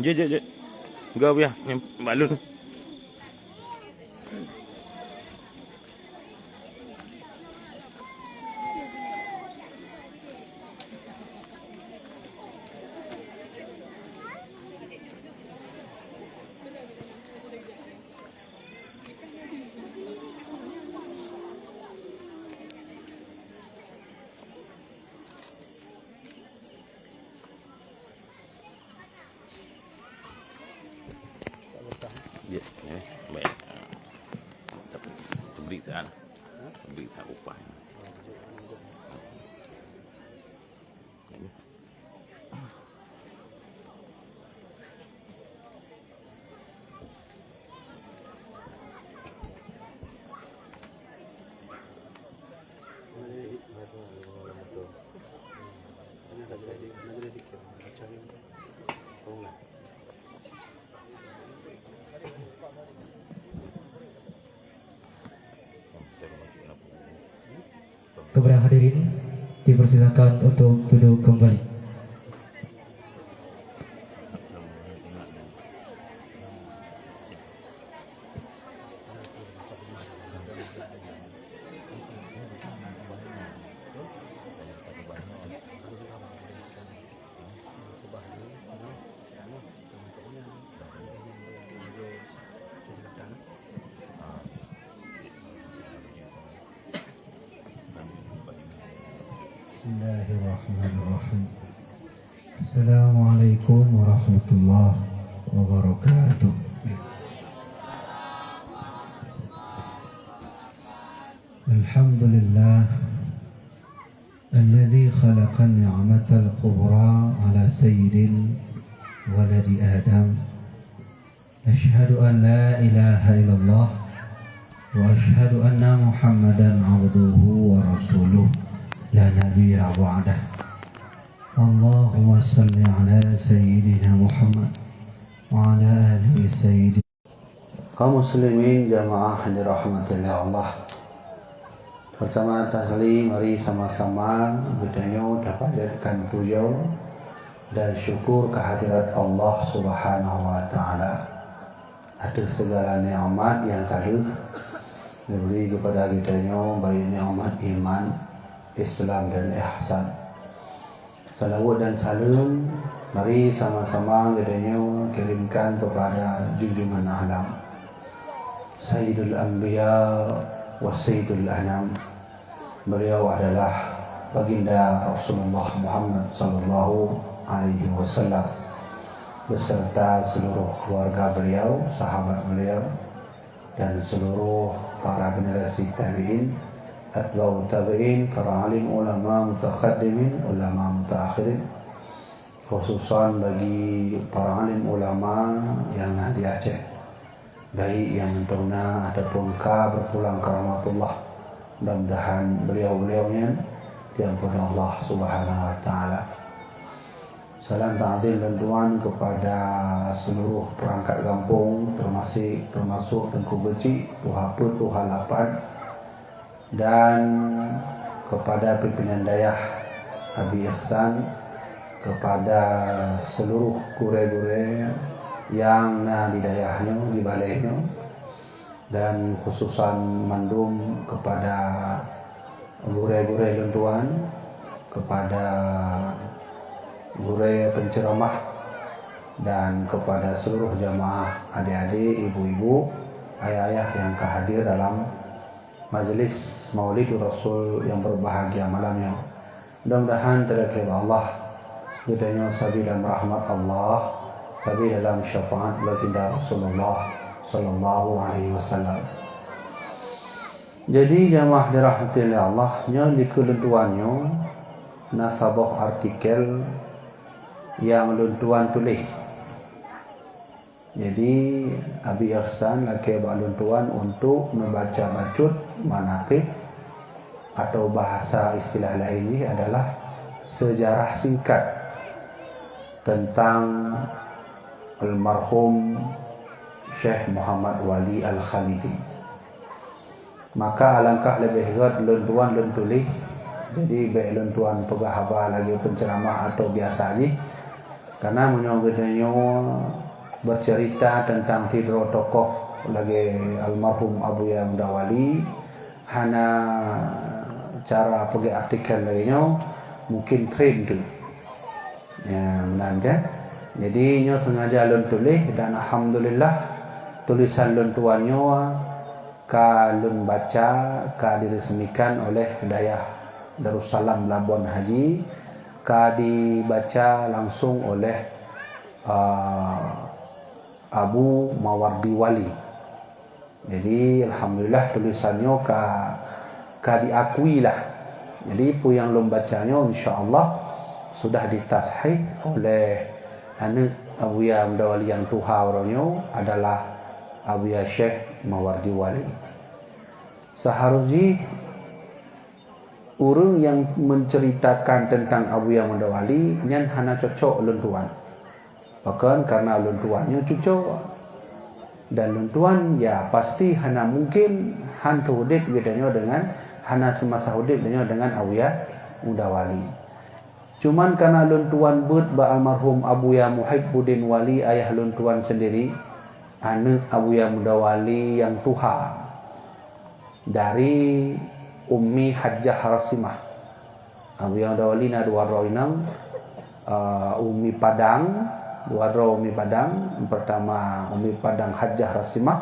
Je. Gau ya, balun. Ya, baik. Pemberitaan upah. Kepada hadirin dipersilakan untuk duduk kembali. Bismillahirrahmanirrahim. Assalamualaikum warahmatullahi wabarakatuh. Alhamdulillah alladzi khalaqa ni'matal kubra ala sayyidil waladi Adam. Ashhadu an la ilaha illallah wa ashhadu anna Muhammadan abduhu wa rasuluh la nabiyya ba'dah. Allahumma salli ala sayyidina Muhammad wa ala alihi sayyidina. Kaum muslimin jamaah dirahmatillah Allah. Pertama-tama mari sama-sama bertanya dapat jadikan puja dan syukur kehadirat Allah Subhanahu wa taala atas segala nikmat yang telah diberi kepada kita, baik nikmat iman, Islam dan ihsan. Salawat dan salam mari sama-sama kita kirimkan kepada junjungan alam Sayyidul Anbiya wa Sayyidul Anam. Beliau adalah baginda Rasulullah Muhammad sallallahu alaihi wasallam beserta seluruh keluarga beliau, sahabat beliau dan seluruh para generasi tabi'in, atba'u tabi'in, para alim, ulama mutaqaddimin, ulama mutaakhirin, khususan bagi para alim ulama yang di Aceh, baik yang tuna ataupun berpulang ke rahmatullah. Mudah-mudahan beliau-beliaunya diampuni Allah Subhanahu wa taala. Salam ta'zim dan doa kepada seluruh perangkat kampung, termasuk Tengku Beci, Tuhaput, Tuhalapan, dan kepada pimpinan dayah Abi Ihsan, kepada seluruh gure-gure yang di dayahnya, di balainya, dan khususan mandum kepada gure-gure lentuan, kepada gure penceramah, dan kepada seluruh jamaah adik-adik, ibu-ibu, ayah-ayah yang hadir dalam majelis Maulid Rasul yang berbahagia malamnya. Mudah-mudahan terkait Allah kitanya sabi dalam rahmat Allah, sabi dalam syafaat baginda Rasulullah sallallahu alaihi wasallam. Jadi jamaah dirahmatillah Allah, nya di kelentuannya nasabah artikel yang luntuan tulis. Jadi Abi Ihsan laki baluntuan untuk membaca bacot manaqib atau bahasa istilah lainnya adalah sejarah singkat tentang almarhum Syekh Muhammad Wali Al-Khalidi. Maka alangkah lebih baik luntuan tulis. Jadi baik luntuan pegahaba lagi penceramah atau biasa aja Karena menyogetnya bercerita tentang hidro tokoh lagi almarhum Abuya Mudawali, hana cara pergi artikel lagi mungkin trend tu. Ya, benar kan? Jadi nyo sengaja lon tulis dan alhamdulillah tulisan lon tuannya ka lon baca ka diresmikan oleh Hidayah Darussalam Labuan Haji, ka dibaca langsung oleh Abu Mawardi Wali. Jadi alhamdulillah tulisannya ka diakui lah. Jadi pu yang lom bacanya insyaallah sudah ditashih oleh anak Abuya Mudawali yang tuha orangnya adalah Abuya Syekh Mawardi Wali. Seharusnya orang yang menceritakan tentang Abuya Mudawali nyan hana cocok ulun tuan. Bahkan karena ulun tuannya cocok dan ulun tuan ya pasti hana mungkin hantu hudip bedanya dengan hana semasa hudip dengan Abuya Mudawali. Cuman karena ulun tuan bet ba almarhum Abuya Muhibbuddin Wali, ayah ulun tuan sendiri anak Abuya Mudawali yang tuha dari Ummi Hajjah Rasimah. Abuya Mudawali na dua roinang Ummi Padang, dua ro Ummi Padang. Pertama Ummi Padang Hajjah Rasimah,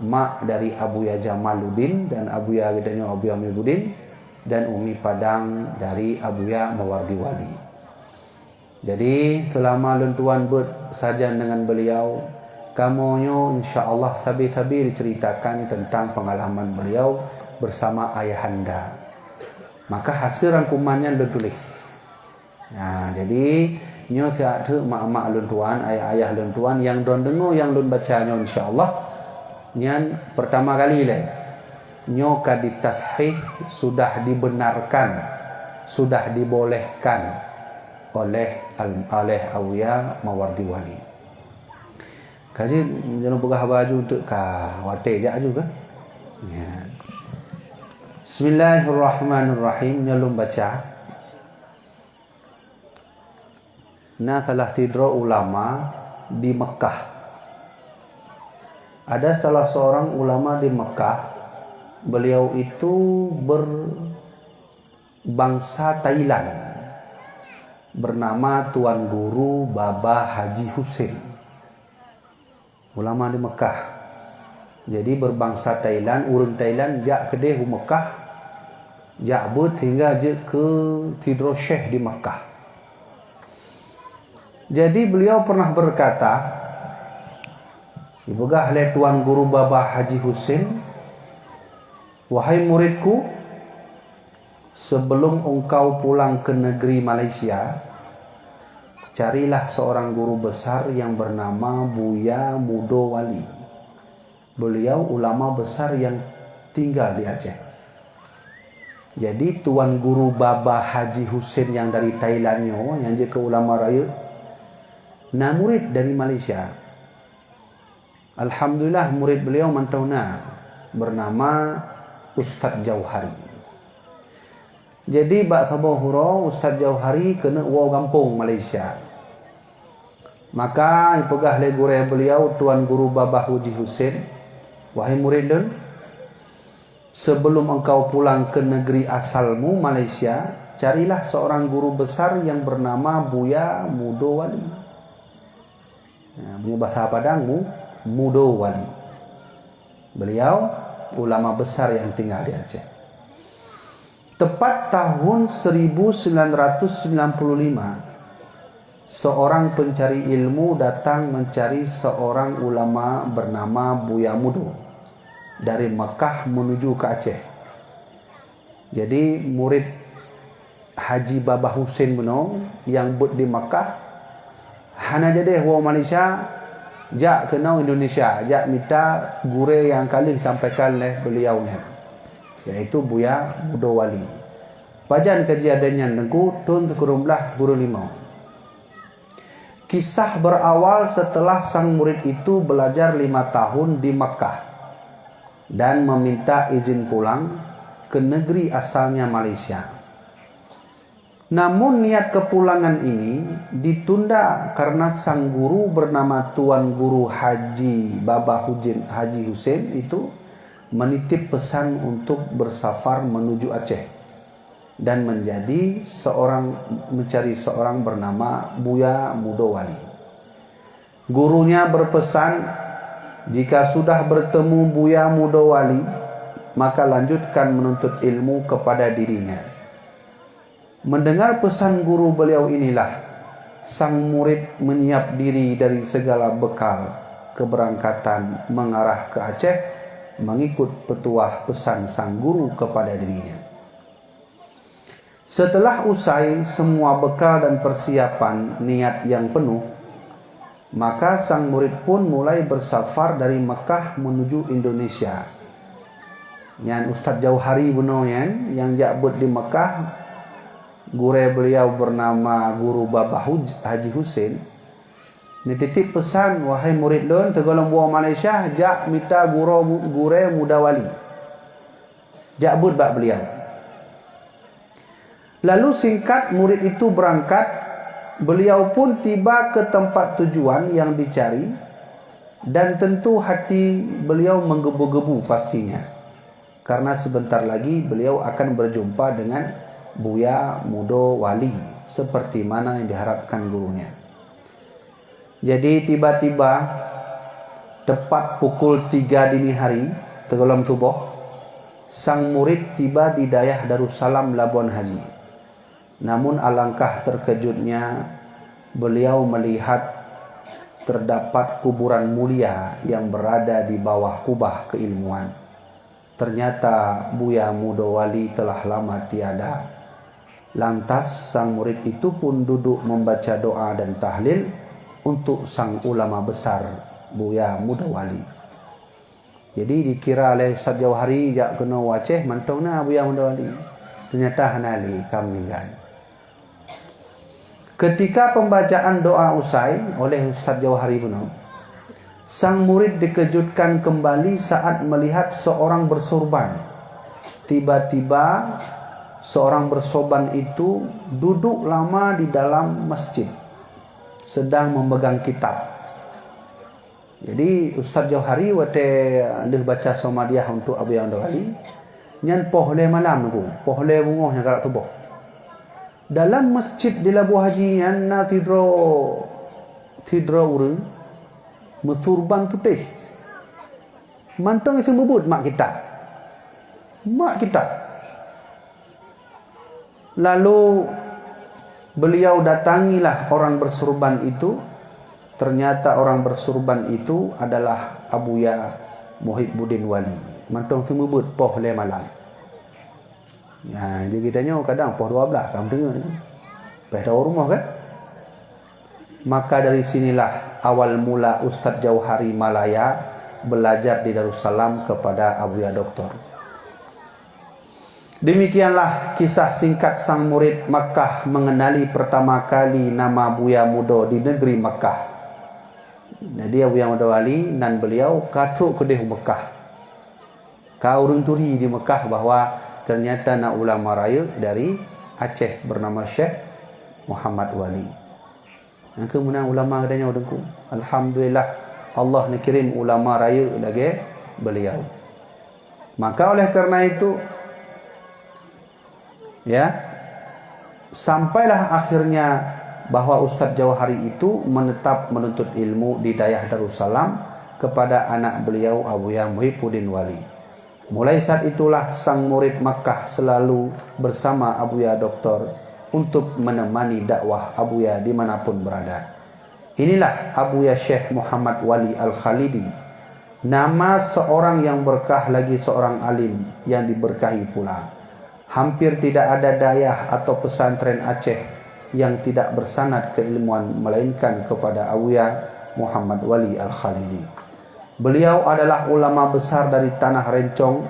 mak dari Abuya Jamaluddin dan Abuya gedenya Abuya Muhibbuddin, dan Ummi Padang dari Abuya Mawardi Wali. Jadi selama lun tuan bersajan dengan beliau, kamonyo insyaallah sabi-sabi diceritakan tentang pengalaman beliau bersama ayahanda. Maka hasil rangkumannya lun tulis. Nah, jadi nyo siak tu mak-mak lun tuan, ayah-ayah lun tuan yang don dengo yang lun bacanya insyaallah nyan pertama kali le nyo ka ditashih sudah dibenarkan, sudah dibolehkan oleh Abuya Mawardi Wali. Kaji jangan pegah baju untuk ka wate jak juga. Ya. Bismillahirrahmanirrahim. Nyalum baca. Nah, salah tidro ulama di Mekah. Ada salah seorang ulama di Mekah. Beliau itu berbangsa Thailand, bernama Tuan Guru Baba Haji Husin, ulama di Mekah. Jadi berbangsa Thailand, urun Thailand jak kedeh di Mekah, jak but hingga je ke Tidro Syekh di Mekah. Jadi beliau pernah berkata, dibegah oleh Tuan Guru Baba Haji Husin, wahai muridku, sebelum engkau pulang ke negeri Malaysia, carilah seorang guru besar yang bernama Buya Mudo Wali. Beliau ulama besar yang tinggal di Aceh. Jadi Tuan Guru Baba Haji Husin yang dari Thailandnya, yang je ke ulama raya, na murid dari Malaysia. Alhamdulillah murid beliau mantauna bernama Ustaz Jauhari. Jadi bak sabohuro Ustaz Jauhari kena wa kampung Malaysia. Maka ipegah le guru beliau Tuan Guru Baba Haji Husin, wahai muridun, sebelum engkau pulang ke negeri asalmu Malaysia, carilah seorang guru besar yang bernama Buya Mudo Wali. Nah, punya bahasa Padang Mudo Wali. Beliau ulama besar yang tinggal di Aceh. Tepat tahun 1995, seorang pencari ilmu datang mencari seorang ulama bernama Buya Mudo dari Mekah menuju ke Aceh. Jadi murid Haji Baba Husin Beno yang but di Mekah hana jadi wa Malaysia, jak kenal Indonesia, jak minta gure yang kali sampaikan oleh beliau ni, yaitu Buya Mudo Wali. Pajan kejadiannya nengku tun tekurumlah guru lima. Kisah berawal setelah sang murid itu belajar 5 tahun di Mekah dan meminta izin pulang ke negeri asalnya Malaysia. Namun niat kepulangan ini ditunda karena sang guru bernama Tuan Guru Haji Baba Haji Hussein itu menitip pesan untuk bersafar menuju Aceh dan mencari seorang bernama Buya Mudawali. Gurunya berpesan, jika sudah bertemu Buya Mudawali, maka lanjutkan menuntut ilmu kepada dirinya. Mendengar pesan guru beliau inilah, sang murid menyiap diri dari segala bekal keberangkatan mengarah ke Aceh, mengikut petuah pesan sang guru kepada dirinya. Setelah usai semua bekal dan persiapan niat yang penuh, maka sang murid pun mulai bersafar dari Mekah menuju Indonesia. Yang Ustaz Jauhari benar yang jabut di Mekah, guru beliau bernama Guru Baba Haji Hussein. Ni titip pesan, wahai murid lon tegolong buah Malaysia, jak minta guru Mudawali. Jabut bak beliau. Lalu singkat murid itu berangkat, beliau pun tiba ke tempat tujuan yang dicari, dan tentu hati beliau menggebu-gebu pastinya, karena sebentar lagi beliau akan berjumpa dengan Buya Mudawali seperti mana yang diharapkan gurunya. Jadi tiba-tiba tepat pukul 3 dini hari tegolong tubuh, sang murid tiba di Dayah Darussalam Labuan Haji. Namun alangkah terkejutnya beliau melihat terdapat kuburan mulia yang berada di bawah kubah keilmuan. Ternyata Buya Mudawali telah lama tiada. Lantas sang murid itu pun duduk membaca doa dan tahlil untuk sang ulama besar Buya Mudawali. Jadi dikira oleh Ustaz Jauhari jak kena Aceh mantongna Buya Mudawali. Ternyata hanali kami meninggal. Ketika pembacaan doa usai oleh Ustaz Jauhari benar, sang murid dikejutkan kembali saat melihat seorang bersorban. Tiba-tiba seorang bersorban itu duduk lama di dalam masjid sedang memegang kitab. Jadi Ustaz Jauhari waktu dia baca Somadiah untuk Abu Mudawali, nyan pohle malam tu, pohle bungoh yang kalak tubuh. Dalam masjid di Labuan Haji nyan na tidro urang bersorban putih. Mantang itu mebut mak kitab. Mak kitab. Lalu beliau datangilah orang bersorban itu. Ternyata orang bersorban itu adalah Abuya Muhibbuddin Wali. Mantong semebut poh le malam. Ya, jadi kitanya kadang poh 12 kamu dengar ni. Pada rumah kan? Maka dari sinilah awal mula Ustaz Jauhari Malaya belajar di Darussalam kepada Abuya Doktor. Demikianlah kisah singkat sang murid Makkah mengenali pertama kali nama Buya Mudo di negeri Makkah. Jadi Buya Mudawali dan beliau katuk ke Mekah. Kau orang turi di Mekah bahawa ternyata nak ulama raya dari Aceh bernama Syekh Muhammad Wali. Yang kemudian ulama katanya udengku. Alhamdulillah Allah nak kirim ulama raya lagi beliau. Maka oleh kerana itu ya, sampailah akhirnya bahawa Ustaz Jauhari itu menetap menuntut ilmu di Dayah Darussalam kepada anak beliau Abuya Muhibbuddin Wali. Mulai saat itulah sang murid Makkah selalu bersama Abuya Doktor untuk menemani dakwah Abuya dimanapun berada. Inilah Abuya Syekh Muhammad Wali Al-Khalidi, nama seorang yang berkah lagi seorang alim yang diberkahi pula. Hampir tidak ada dayah atau pesantren Aceh yang tidak bersanad keilmuan melainkan kepada Abuya Muhammad Wali Al-Khalidi. Beliau adalah ulama besar dari tanah Rencong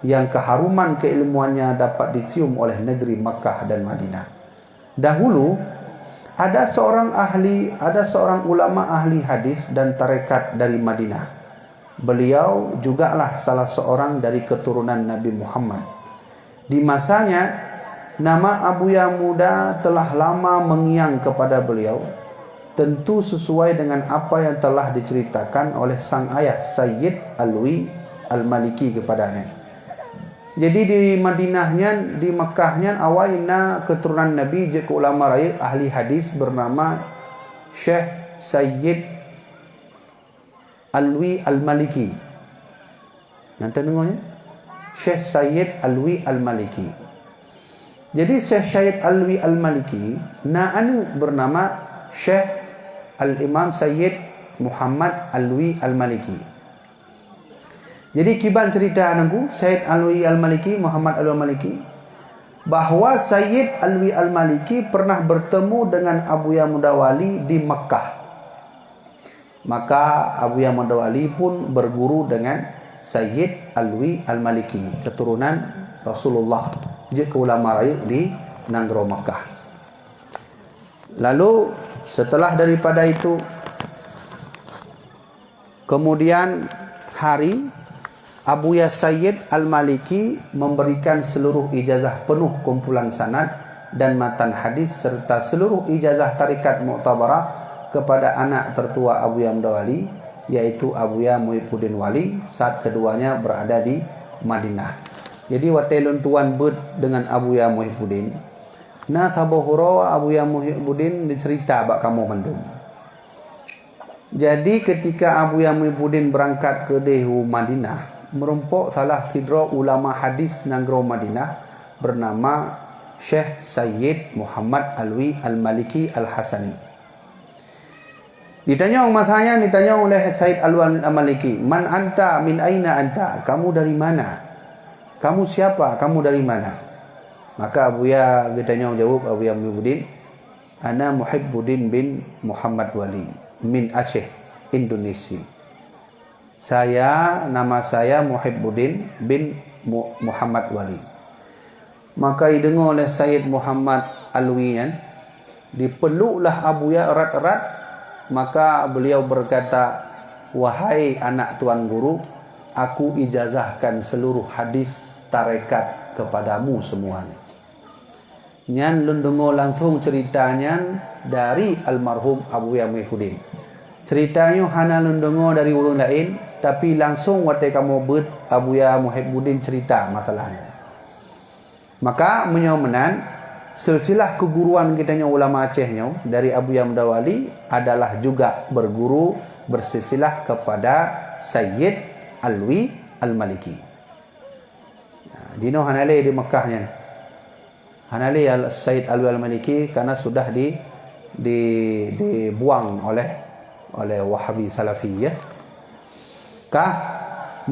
yang keharuman keilmuannya dapat dicium oleh negeri Makkah dan Madinah. Dahulu ada seorang ulama ahli hadis dan tarekat dari Madinah. Beliau jugalah salah seorang dari keturunan Nabi Muhammad. Di masanya nama Abuya muda telah lama mengiang kepada beliau, tentu sesuai dengan apa yang telah diceritakan oleh sang ayah Sayyid Alwi Al-Maliki kepadanya. Jadi di Madinahnya, di Mekkahnya awalnya keturunan Nabi je ke ulama raya ahli hadis bernama Syekh Sayyid Alwi Al-Maliki. Nanti dengarnya Syekh Sayyid Alwi Al-Maliki. Jadi Syekh Sayyid Alwi Al-Maliki anu bernama Syekh Al-Imam Sayyid Muhammad Alwi Al-Maliki. Jadi kiban cerita anakku Sayyid Alwi Al-Maliki, Muhammad Alwi Al-Maliki, bahawa Sayyid Alwi Al-Maliki pernah bertemu dengan Abuya Mudawali di Mekkah. Maka Abuya Mudawali pun berguru dengan Sayyid Alwi Al-Maliki, keturunan Rasulullah, je ke ulama raya di Nanggro Mekkah. Lalu setelah daripada itu, kemudian hari Abuya Sayyid Al-Maliki memberikan seluruh ijazah penuh kumpulan sanad dan matan hadis serta seluruh ijazah tarikat Mu'tabarah kepada anak tertua Abuya Mudawali, yaitu Abuya Muhibbuddin Wali, saat keduanya berada di Madinah. Jadi watelun tuan bud dengan Abuya Muhibbuddin. Nah sabohuro Abuya Muhibbuddin dicerita bak kamu mendung. Jadi ketika Abuya Muhibbuddin berangkat ke Dehu Madinah, merumpuk salah sidro ulama hadis Nanggro Madinah bernama Syekh Sayyid Muhammad Alwi Al-Maliki Al-Hasani. Ditanya oleh Sayyid Alwi Al-Maliki, "Man anta, min aina anta?" Kamu dari mana? Kamu siapa? Kamu dari mana? Maka Abuya ditanya jawab Abuya Muhibbuddin, "Ana Muhibbuddin bin Muhammad Wali min Aceh, Indonesia." Nama saya Muhibbuddin bin Muhammad Wali. Maka didengar oleh Sayyid Muhammad Alwi kan, dipeluklah Abuya erat-erat. Maka beliau berkata, "Wahai anak tuan guru, aku ijazahkan seluruh hadis tarekat kepadamu semuanya." Nyan lundungo langsung ceritanya dari almarhum Abuya Muhibbuddin. Ceritanya hana lundungo dari orang lain, tapi langsung waktu kamu buat Abuya Muhibbuddin cerita masalahnya. Maka menyomenan silsilah keguruan kitanya ulama Acehnya dari Abuya Mudawali adalah juga berguru bersilsilah kepada Sayyid Alwi Al-Maliki. Dino hanale di Mekkahnya. Hanale Sayyid Alwi Al-Maliki karena sudah dibuang oleh Wahabi Salafi ya.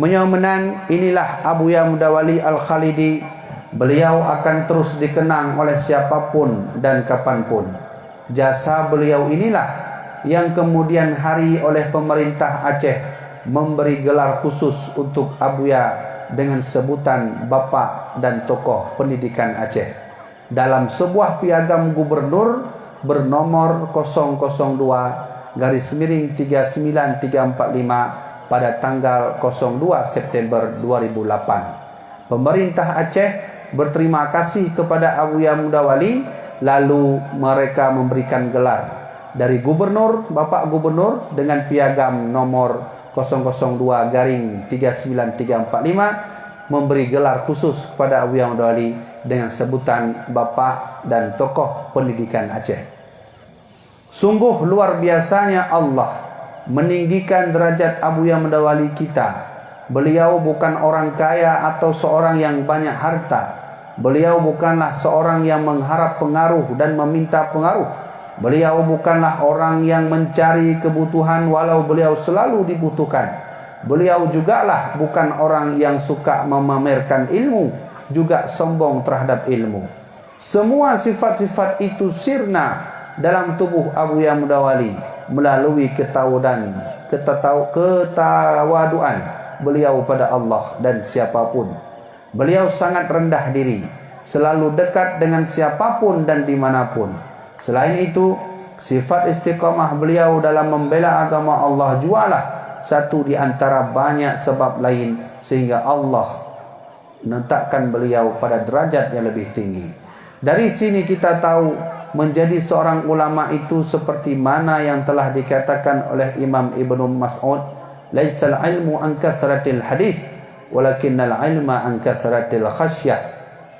Menyomenan inilah Abuya Mudawali Al-Khalidi. Beliau akan terus dikenang oleh siapapun dan kapanpun. Jasa beliau inilah yang kemudian hari oleh pemerintah Aceh memberi gelar khusus untuk Abuya dengan sebutan Bapak dan Tokoh Pendidikan Aceh dalam sebuah piagam gubernur bernomor 002-39345 pada tanggal 02 September 2008. Pemerintah Aceh berterima kasih kepada Abuya Mudawali, lalu mereka memberikan gelar dari gubernur, Bapak Gubernur dengan piagam nomor 002-39345 memberi gelar khusus kepada Abuya Mudawali dengan sebutan Bapak dan Tokoh Pendidikan Aceh. Sungguh luar biasanya Allah meninggikan derajat Abuya Mudawali kita. Beliau bukan orang kaya atau seorang yang banyak harta. Beliau bukanlah seorang yang mengharap pengaruh dan meminta pengaruh. Beliau bukanlah orang yang mencari kebutuhan walau beliau selalu dibutuhkan. Beliau jugalah bukan orang yang suka memamerkan ilmu, juga sombong terhadap ilmu. Semua sifat-sifat itu sirna dalam tubuh Abuya Mudawali melalui ketawaduan beliau pada Allah dan siapapun. Beliau sangat rendah diri, selalu dekat dengan siapapun dan dimanapun. Selain itu, sifat istiqamah beliau dalam membela agama Allah jualah satu di antara banyak sebab lain sehingga Allah menetapkan beliau pada derajat yang lebih tinggi. Dari sini kita tahu menjadi seorang ulama itu seperti mana yang telah dikatakan oleh Imam Ibnu Mas'ud, laisal ilmu an kathratil hadis walakinnal ilma an kathratil khasyah.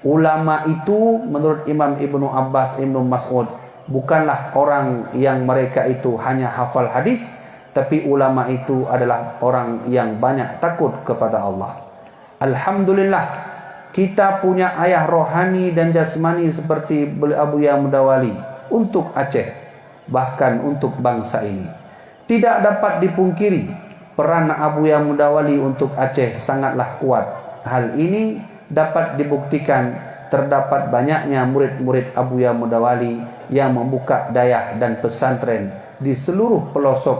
Ulama itu menurut Imam Ibnu Abbas, Ibnu Mas'ud, bukanlah orang yang mereka itu hanya hafal hadis, tapi ulama itu adalah orang yang banyak takut kepada Allah. Alhamdulillah, kita punya ayah rohani dan jasmani seperti Abuya Mudawali untuk Aceh, bahkan untuk bangsa ini. Tidak dapat dipungkiri, peran Abuya Mudawali untuk Aceh sangatlah kuat. Hal ini dapat dibuktikan terdapat banyaknya murid-murid Abuya Mudawali yang membuka dayah dan pesantren di seluruh pelosok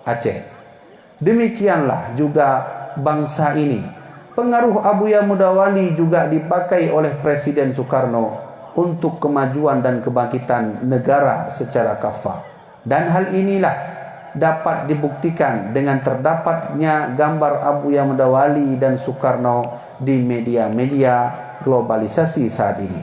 Aceh. Demikianlah juga bangsa ini. Pengaruh Abuya Mudawali juga dipakai oleh Presiden Soekarno untuk kemajuan dan kebangkitan negara secara kafah. Dan hal inilah dapat dibuktikan dengan terdapatnya gambar Abuya Mudawali dan Soekarno di media-media globalisasi saat ini.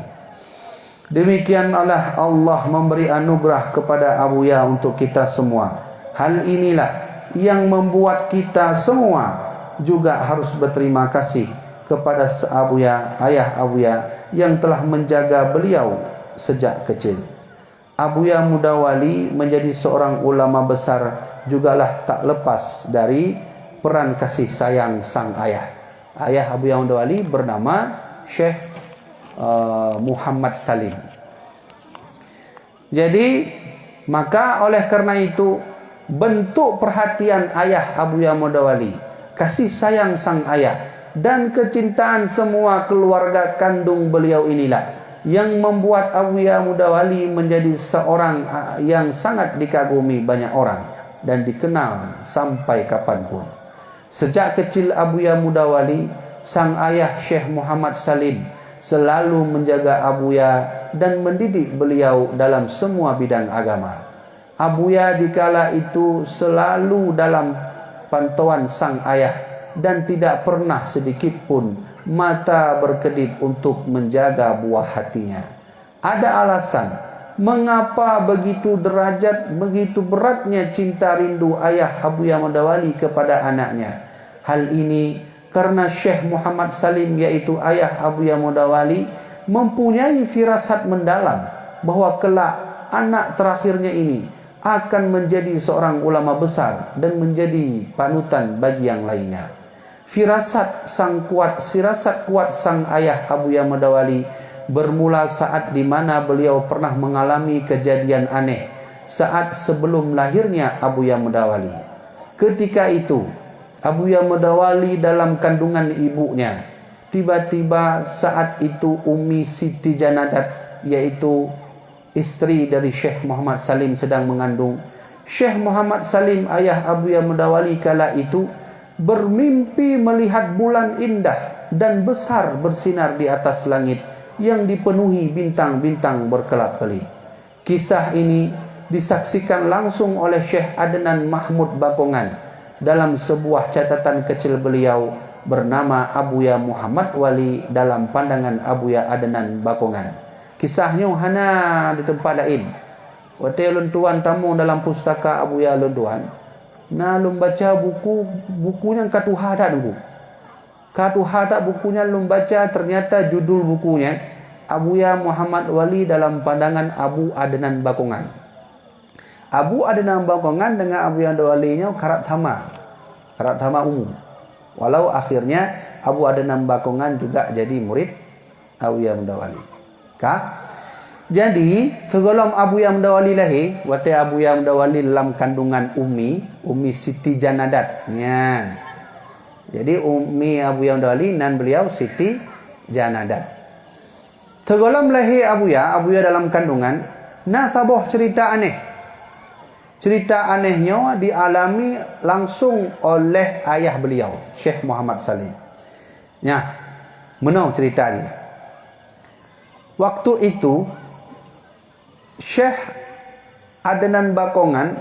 Demikianlah Allah memberi anugerah kepada Abuya untuk kita semua. Hal inilah yang membuat kita semua juga harus berterima kasih kepada Abuya, ayah Abuya yang telah menjaga beliau sejak kecil. Abuya Mudawali menjadi seorang ulama besar jugalah tak lepas dari peran kasih sayang sang ayah. Ayah Abuya Mudawali bernama Syekh Muhammad Salim. Jadi maka oleh karena itu bentuk perhatian ayah Abuya Mudawali, kasih sayang sang ayah dan kecintaan semua keluarga kandung beliau inilah yang membuat Abuya Mudawali menjadi seorang yang sangat dikagumi banyak orang dan dikenal sampai kapanpun. Sejak kecil Abuya Mudawali, sang ayah Syekh Muhammad Salim selalu menjaga Abuya dan mendidik beliau dalam semua bidang agama. Abuya dikala itu selalu dalam pantauan sang ayah dan tidak pernah sedikit pun mata berkedip untuk menjaga buah hatinya. Ada alasan mengapa begitu derajat, begitu beratnya cinta rindu ayah Abuya Mudawali kepada anaknya. Hal ini karena Syekh Muhammad Salim, yaitu ayah Abuya Mudawali, mempunyai firasat mendalam bahwa kelak anak terakhirnya ini akan menjadi seorang ulama besar dan menjadi panutan bagi yang lainnya. Firasat kuat sang ayah Abuya Mudawali bermula saat di mana beliau pernah mengalami kejadian aneh saat sebelum lahirnya Abuya Mudawali. Ketika itu Abuya Mudawali dalam kandungan ibunya. Tiba-tiba saat itu Umi Siti Janadat, yaitu istri dari Syekh Muhammad Salim, sedang mengandung. Syekh Muhammad Salim, ayah Abuya Mudawali kala itu, bermimpi melihat bulan indah dan besar bersinar di atas langit yang dipenuhi bintang-bintang berkelap-kelip. Kisah ini disaksikan langsung oleh Syekh Adnan Mahmud Bakongan dalam sebuah catatan kecil beliau bernama Abuya Muhammad Wali dalam pandangan Abuya Adnan Bakongan. Kisahnya hana di tempat lain. Waktu luntuan tamu dalam pustaka Abuya luntuan, nah lum baca bukunya katuhada nunggu. Katuhada bukunya lum baca, ternyata judul bukunya Abuya Muhammad Wali dalam pandangan Abu Adnan Bakongan. Abu Adnan Bakongan dengan Abuya Mudawalinya karat sama umum. Walau akhirnya Abu Adnan Bakongan juga jadi murid Abuya Mudawali. Jadi sebelum Abuya Mudawali lahir, waktu Abuya Mudawali dalam kandungan Umi Siti Janadat. Ya. Jadi Umi Abuya Mudawali dan beliau Siti Janadat. Sebelum lahir Abuya dalam kandungan, sabuh cerita aneh. Cerita anehnya dialami langsung oleh ayah beliau, Syekh Muhammad Salim. Ya, mana cerita ini? Waktu itu Syekh Adnan Bakongan,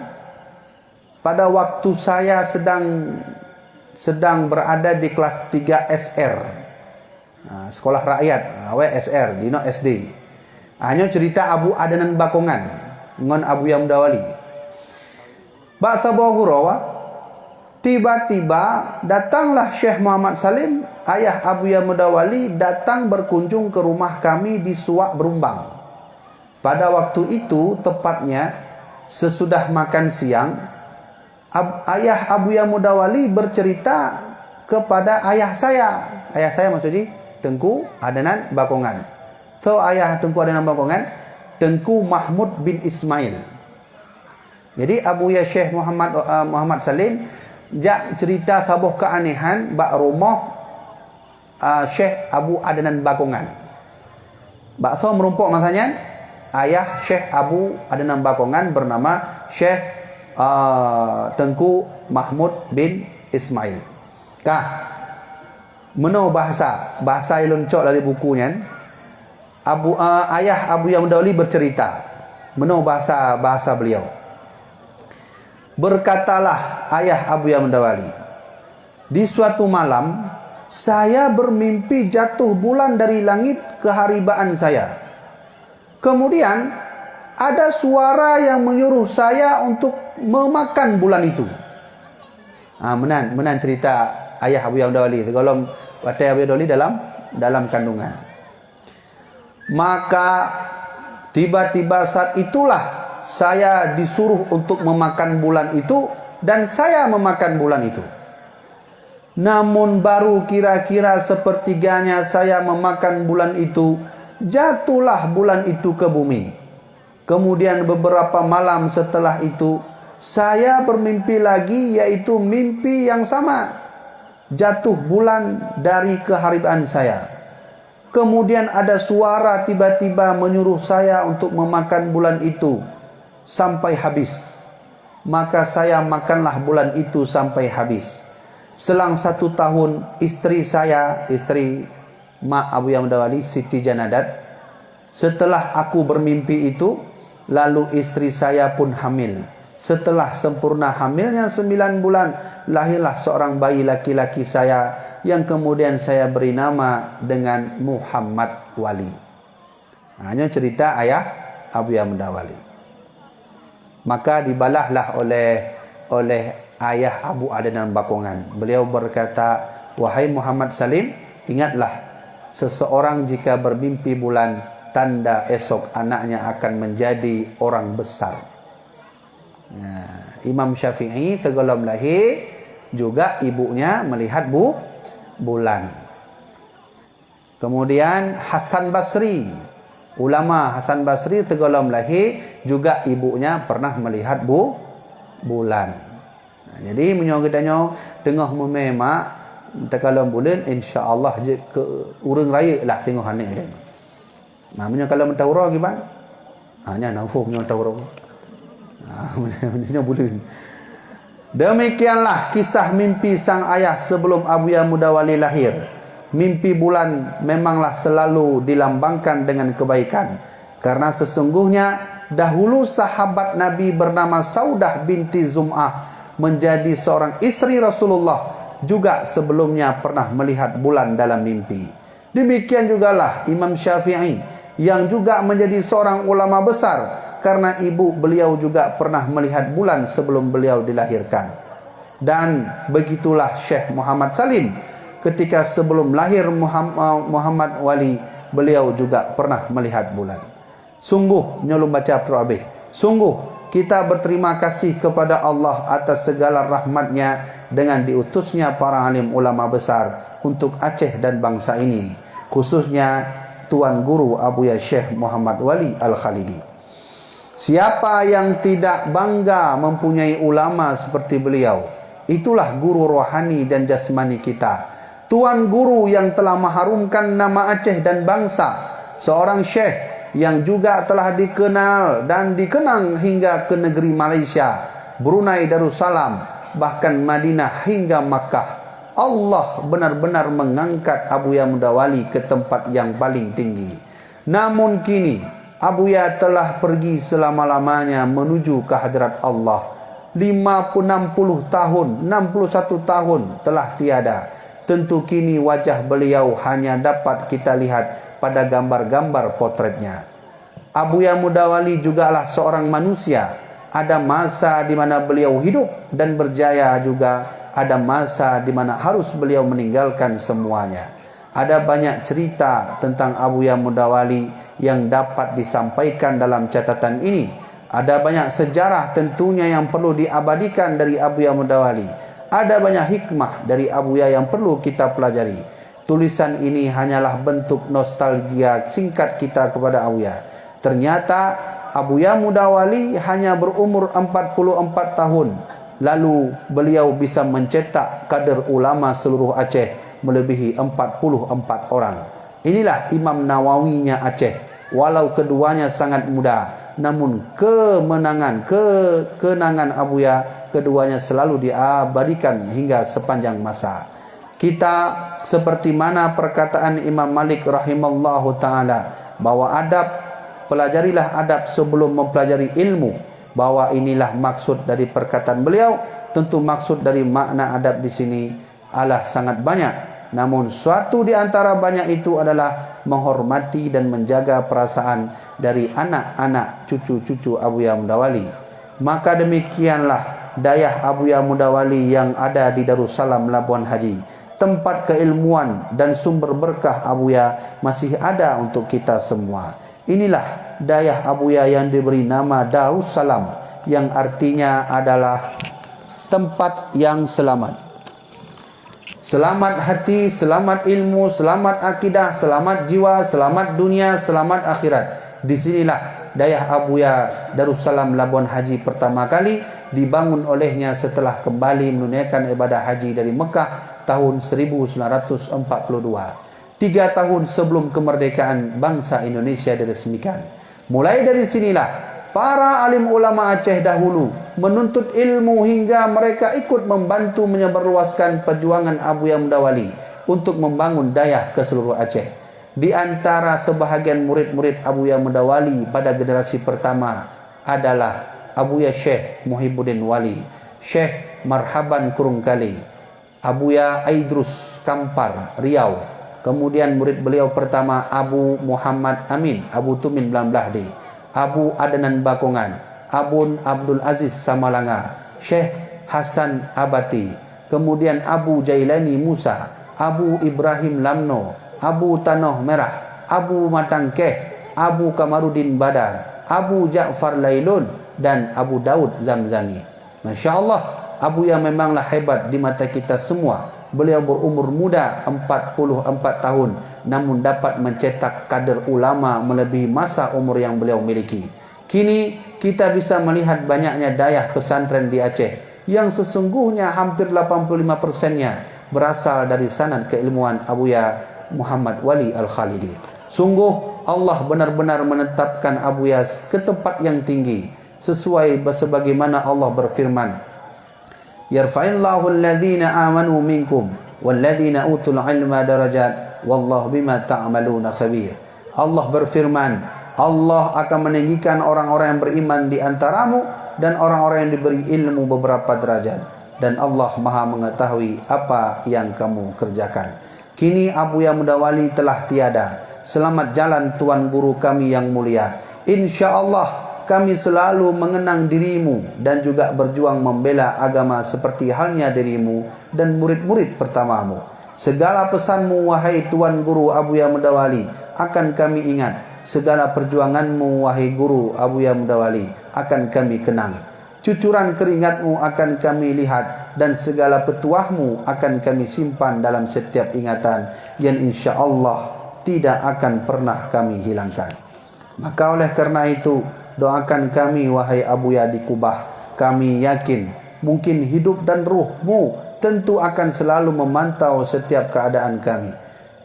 pada waktu saya sedang berada di kelas 3 SR, sekolah rakyat, SR, dino SD. Hanya cerita Abu Adnan Bakongan ngon Abu Yah Mudawali. Ba'sa Bahurawa, tiba-tiba datanglah Syekh Muhammad Salim, ayah Abu Yah Mudawali, datang berkunjung ke rumah kami di Suak Berumbang. Pada waktu itu, tepatnya sesudah makan siang, ayah Abu Yah Mudawali bercerita kepada ayah saya. Ayah saya maksudnya Tengku Adnan Bakongan. So ayah Tengku Adnan Bakongan, Tengku Mahmud bin Ismail. Jadi Abu Yah Syekh Muhammad Salim jak cerita sabuh keanehan bak rumah Syekh Abu Adnan Bakongan. Bakso merumpuk masanya ayah Syekh Abu Adnan Bakongan bernama Syekh Tengku Mahmud bin Ismail. Meno bahasa ilun cok dari bukunya. Ayah Abu Yah Mudawali bercerita. Meno bahasa beliau. Berkatalah ayah Abu Yah Mudawali, di suatu malam saya bermimpi jatuh bulan dari langit ke haribaan saya. Kemudian ada suara yang menyuruh saya untuk memakan bulan itu. Menan cerita ayah Abu Yah Mudawali. Kalau batai Abu Yah Mudawali dalam kandungan. Maka tiba-tiba saat itulah saya disuruh untuk memakan bulan itu, dan saya memakan bulan itu. Namun baru kira-kira sepertiganya saya memakan bulan itu, jatuhlah bulan itu ke bumi. Kemudian beberapa malam setelah itu, saya bermimpi lagi, yaitu mimpi yang sama. Jatuh bulan dari keharibaan saya. Kemudian ada suara tiba-tiba menyuruh saya untuk memakan bulan itu sampai habis. Maka saya makanlah bulan itu sampai habis. Selang 1 tahun, istri Mak Abu Yah Mudawali, Siti Janadat, setelah aku bermimpi itu, lalu istri saya pun hamil. Setelah sempurna hamilnya 9 bulan, lahirlah seorang bayi laki-laki saya, yang kemudian saya beri nama dengan Muhammad Wali. Hanya cerita ayah Abu Yah Mudawali. Maka dibalahlah oleh ayah Abu Adnan Bakongan. Beliau berkata, wahai Muhammad Salim, ingatlah, seseorang jika bermimpi bulan, tanda esok anaknya akan menjadi orang besar. Imam Syafi'i sebelum lahir juga ibunya melihat bulan. Kemudian Hasan Basri, ulama Hasan Basri sebelum lahir juga ibunya pernah melihat bulan. Jadi menyo kitanya tengah mememak kalau bulan, insya-Allah je ke urang raya lah tengok hanik dia. Namanya kalau mentawra gimana? Hanya nafuh menyo tawra. Menyo bulan. Demikianlah kisah mimpi sang ayah sebelum Abu Yah Mudawali lahir. Mimpi bulan memanglah selalu dilambangkan dengan kebaikan. Karena sesungguhnya dahulu sahabat Nabi bernama Saudah binti Zum'ah menjadi seorang istri Rasulullah, juga sebelumnya pernah melihat bulan dalam mimpi. Demikian jugalah Imam Syafi'i yang juga menjadi seorang ulama besar, karena ibu beliau juga pernah melihat bulan sebelum beliau dilahirkan. Dan begitulah Syekh Muhammad Salim, ketika sebelum lahir Muhammad Wali, beliau juga pernah melihat bulan. Sungguh nyolong baca Pro-Abih, sungguh kita berterima kasih kepada Allah atas segala rahmatnya dengan diutusnya para alim ulama besar untuk Aceh dan bangsa ini, khususnya Tuan Guru Abu Yah Syekh Muhammad Wali Al-Khalidi. Siapa yang tidak bangga mempunyai ulama seperti beliau, itulah guru rohani dan jasmani kita. Tuan Guru yang telah mengharumkan nama Aceh dan bangsa, seorang syekh yang juga telah dikenal dan dikenang hingga ke negeri Malaysia, Brunei Darussalam, bahkan Madinah hingga Makkah. Allah benar-benar mengangkat Abu Yah Mudawali ke tempat yang paling tinggi. Namun kini Abu Yah telah pergi selama-lamanya menuju ke hadirat Allah. 60 tahun, 61 tahun telah tiada. Tentu kini wajah beliau hanya dapat kita lihat pada gambar-gambar potretnya. Abuya Mudawali jugalah seorang manusia. Ada masa di mana beliau hidup dan berjaya, juga ada masa di mana harus beliau meninggalkan semuanya. Ada banyak cerita tentang Abuya Mudawali yang dapat disampaikan dalam catatan ini. Ada banyak sejarah tentunya yang perlu diabadikan dari Abuya Mudawali. Ada banyak hikmah dari Abuya yang perlu kita pelajari. Tulisan ini hanyalah bentuk nostalgia singkat kita kepada Abuya. Ternyata Abuya Mudawali hanya berumur 44 tahun. Lalu beliau bisa mencetak kader ulama seluruh Aceh melebihi 44 orang. Inilah Imam Nawawinya Aceh. Walau keduanya sangat muda, namun kenangan Abuya keduanya selalu diabadikan hingga sepanjang masa. Kita seperti mana perkataan Imam Malik rahimallahu taala bahwa pelajarilah adab sebelum mempelajari ilmu, bahwa inilah maksud dari perkataan beliau. Tentu maksud dari makna adab di sini adalah sangat banyak, namun suatu di antara banyak itu adalah menghormati dan menjaga perasaan dari anak-anak cucu-cucu Abuya Mudawali. Maka demikianlah dayah Abuya Mudawali yang ada di Darussalam Labuan Haji. Tempat keilmuan dan sumber berkah Abuya masih ada untuk kita semua. Inilah dayah Abuya yang diberi nama Darussalam, yang artinya adalah tempat yang selamat. Selamat hati, selamat ilmu, selamat akidah, selamat jiwa, selamat dunia, selamat akhirat. Disinilah dayah Abuya Darussalam Labuan Haji pertama kali dibangun olehnya setelah kembali menunaikan ibadah haji dari Mekah tahun 1942. 3 tahun sebelum kemerdekaan bangsa Indonesia diresmikan. Mulai dari sinilah para alim ulama Aceh dahulu menuntut ilmu hingga mereka ikut membantu menyebarluaskan perjuangan Abuya Mudawali untuk membangun dayah ke seluruh Aceh. Di antara sebahagian murid-murid Abuya Mudawali pada generasi pertama adalah Abuya Syekh Muhibbuddin Wali, Syekh Marhaban Kurungkali, Abuya Aidrus Kampar, Riau. Kemudian murid beliau pertama Abu Muhammad Amin, Abu Tumin Blamblahdi, Abu Adnan Bakongan, Abun Abdul Aziz Samalanga, Syekh Hasan Abati, kemudian Abu Jailani Musa, Abu Ibrahim Lamno, Abu Tanoh Merah, Abu Matangkeh, Abu Kamarudin Badar, Abu Ja'far Lailun, dan Abu Daud Zamzani. Masya Allah, Abuya memanglah hebat di mata kita semua. Beliau berumur muda 44 tahun, namun dapat mencetak kader ulama melebihi masa umur yang beliau miliki. Kini kita bisa melihat banyaknya dayah pesantren di Aceh yang sesungguhnya hampir 85%-nya berasal dari sanad keilmuan Abuya Muhammad Wali Al-Khalidi. Sungguh Allah benar-benar menetapkan Abuya ke tempat yang tinggi sesuai sebagaimana Allah berfirman, yarfa'illahu alladhina amanu minkum walladhina utul ilma darajat wallahu bima ta'maluna khabir. Allah berfirman, Allah akan meninggikan orang-orang yang beriman di antaramu dan orang-orang yang diberi ilmu beberapa derajat, dan Allah Maha mengetahui apa yang kamu kerjakan. Kini Abuya Mudawali telah tiada. Selamat jalan Tuan Guru kami yang mulia. InsyaAllah kami selalu mengenang dirimu dan juga berjuang membela agama seperti halnya dirimu dan murid-murid pertamamu. Segala pesanmu wahai Tuan Guru Abuya Mudawali akan kami ingat. Segala perjuanganmu wahai Guru Abuya Mudawali akan kami kenang. Cucuran keringatmu akan kami lihat dan segala petuahmu akan kami simpan dalam setiap ingatan yang insya-Allah tidak akan pernah kami hilangkan. Maka oleh karena itu, doakan kami wahai Abuya di Kubah. Kami yakin mungkin hidup dan ruhmu tentu akan selalu memantau setiap keadaan kami.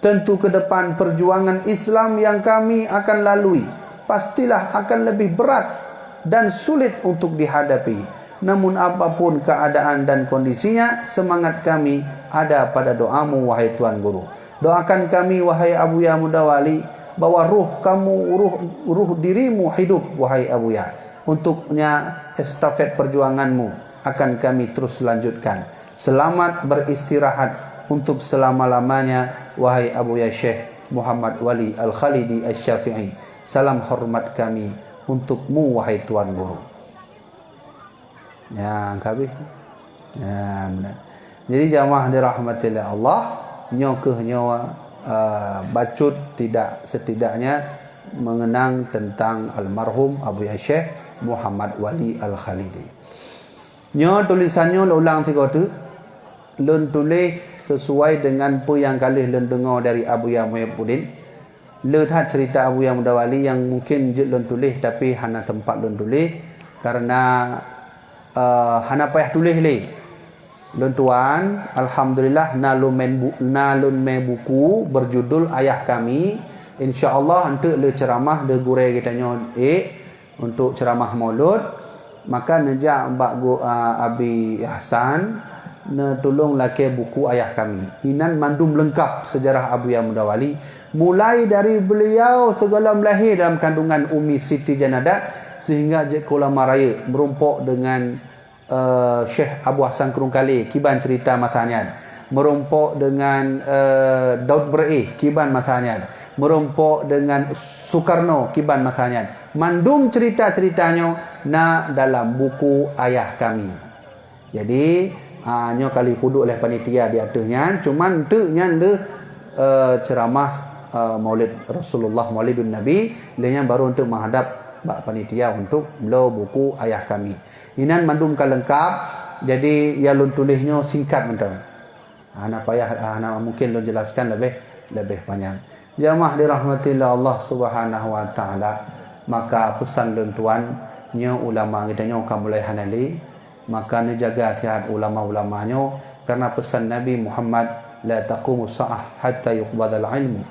Tentu ke depan perjuangan Islam yang kami akan lalui pastilah akan lebih berat dan sulit untuk dihadapi. Namun apapun keadaan dan kondisinya, semangat kami ada pada doamu wahai Tuan Guru. Doakan kami wahai Abuya Mudawali bahwa ruh dirimu hidup wahai Abuya. Untuknya estafet perjuanganmu akan kami terus lanjutkan. Selamat beristirahat untuk selama-lamanya wahai Abuya Syekh Muhammad Wali Al-Khalidi Asy-Syafi'i. Salam hormat kami untukmu wahai tuan guru. Ya, habis. Ya, benar. Jadi jamaah dirahmati oleh Allah, bacut tidak setidaknya mengenang tentang almarhum Abu Syekh Muhammad Wali Al-Khalidi. Tulisannya ulang 3 tu. Lun tulis sesuai dengan apa yang kali lun dengar dari Abu Ya Muhyiddin. Lihat cerita Abu Ya Mudawali yang mungkin lun tulis tapi hana tempat lun tulis karena hana payah tulis le. Lun tuan, alhamdulillah nalun main buku berjudul Ayah Kami. InsyaAllah untuk le ceramah de gure kitanya untuk ceramah Maulud. Maka nejak Abi Hasan tolong laki buku Ayah Kami. Inan mandum lengkap sejarah Abu Ya Mudawali, mulai dari beliau segala melahir dalam kandungan Umi Siti Janadat sehingga je ulama raya merumpok dengan Syekh Abu Hasan Kurungkali kiban cerita masanya, merumpok dengan Daud Beraih kiban masanya, merumpok dengan Soekarno kiban masanya. Mandum cerita-ceritanya dalam buku Ayah Kami. Jadi nyo kali puduk oleh panitia di atasnya, cuman tu le ceramah Maulid Rasulullah, Maulidun Nabi, lenya baru untuk menghadap panitia untuk beliau buku Ayah Kami. Inan mandum lengkap, jadi ya lun tulisnya singkat mentang. Ana payah mungkin lun jelaskan lebih panjang. Jamaah dirahmati Allah Subhanahu wa taala, maka pesan lun tuan nyo ulama kita nyo kamulai hanali, maka jaga sihat ulama-ulamanya karena pesan Nabi Muhammad la taqumu sa'ah hatta yuqbadal ilmu.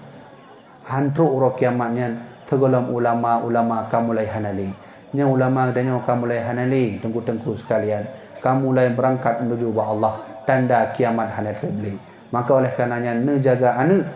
Hantruk ro kiamatnya segala ulama kamulai hanali. Nya ulama dan kamulai hanali tengku-tengku sekalian. Kamulai berangkat menuju ba Allah, tanda kiamat hanat terbeli. Maka oleh karenanya jaga anak,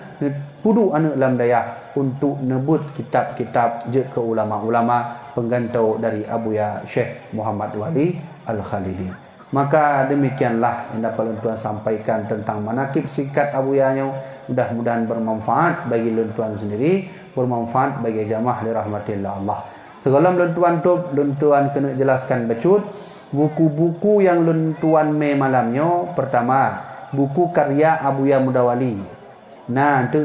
pudu anak dalam daya untuk nebut kitab-kitab je ke ulama-ulama penggantau dari Abu Ya Syekh Muhammad Wali Al-Khalidi. Maka demikianlah yang dapat tuan sampaikan tentang manakib singkat Abu Ya-nya. Mudah-mudahan bermanfaat bagi tuan sendiri, bermanfaat bagi jamaah dirahmatillah Allah. Segala tuan kena jelaskan becut buku-buku yang tuan malamnya. Pertama, buku karya Abu Ya Mudawali. Nanti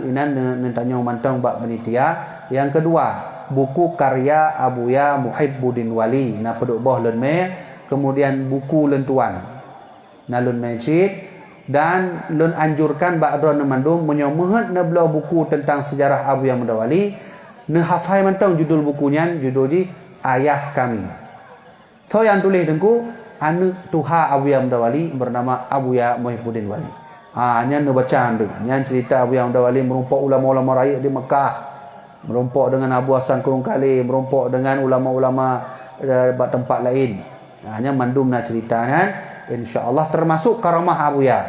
tanya mantang bak penitia. Yang kedua, buku karya Abu Ya Muhyiddin Wali. Peduk boh kemudian buku tuan nalun masjid, dan lun anjurkan ba'dron mandung menyomuhat neblo buku tentang sejarah Abu Ya Mudawali. Hafai mantang judul bukunya, judul ji Ayah Kami. So yang tulis dengku anak tuha Abu Ya Mudawali bernama Abu Ya Muhyiddin Wali. Nya baca anda, nya cerita Abu Ya Mudawali merumpok ulama-ulama raya di Mekah, merumpok dengan Abu Hasan Kurungkali, merumpok dengan ulama-ulama tempat lain. Hanya mandum nak cerita kan, insya-Allah termasuk karamah Abu Ya.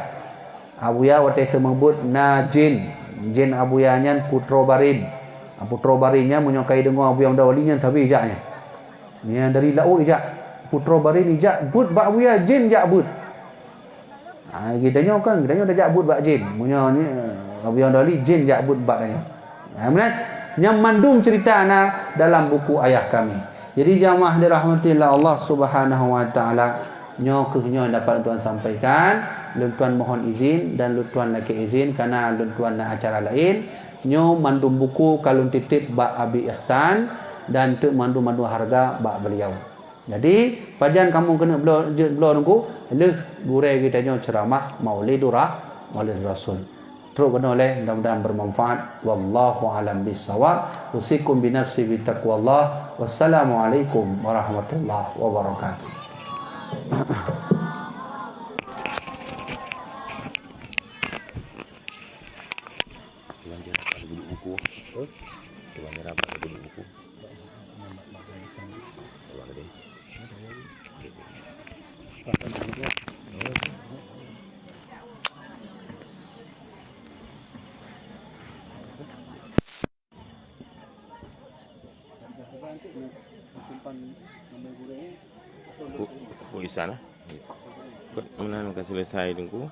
Abu Ya waktu semebut na jin Abu Ya nya putra barin. Putra barinnya menyukai dengan Abu Ya Mudawali nya tapi ijaknya. Nya dari laut ijak. Putra barin ijak but ba Abu Ya jin jak but. Kitanya dah jak but bak jin. Punya ni Abu Ya Mudawali jin jak but bak tanya. Kemudian yang mandung cerita dalam buku Ayah Kami. Jadi jamaah dirahmatillah Allah Subhanahu wa taala, nyo dapat tuan sampaikan. Tuan mohon izin dan tuan laki izin karena tuan nak acara lain. Nyo mandum buku kalun titip bak Abi Ihsan dan tu mandu harga bak beliau. Jadi pajan kamu kena beliau nunggu leh gure kita nyo ceramah Maulid Rasul. Terus kena oleh mudah-mudahan bermanfaat. Wallahu alam bissawab. Usikum bi nafsi bi taqwallah. Wassalamualaikum warahmatullahi wabarakatuh. Tulisan lah. Mana nak selesai tunggu.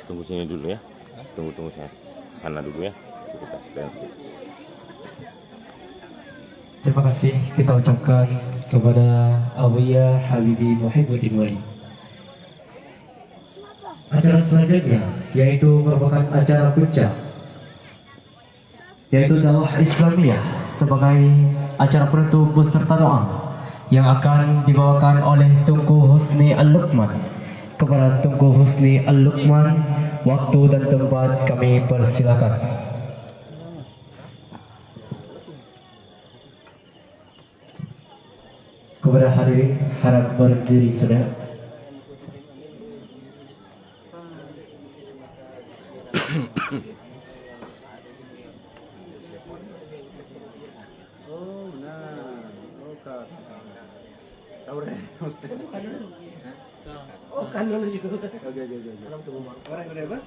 Tunggu sini dulu ya. Tunggu sana dulu ya. Kita stand. Terima kasih kita ucapkan kepada Abuya Habibi Muhyiddin Wali. Acara selanjutnya yaitu merupakan acara puncak, yaitu dakwah Islamiyah sebagai acara penutup beserta doa yang akan dibawakan oleh Tunku Husni Al-Luqman. Kepada Tunku Husni Al-Luqman, waktu dan tempat kami persilakan. Kepada hadirin harap berdiri saudara. Oh kan dulu juga. Oke. Orang berapa?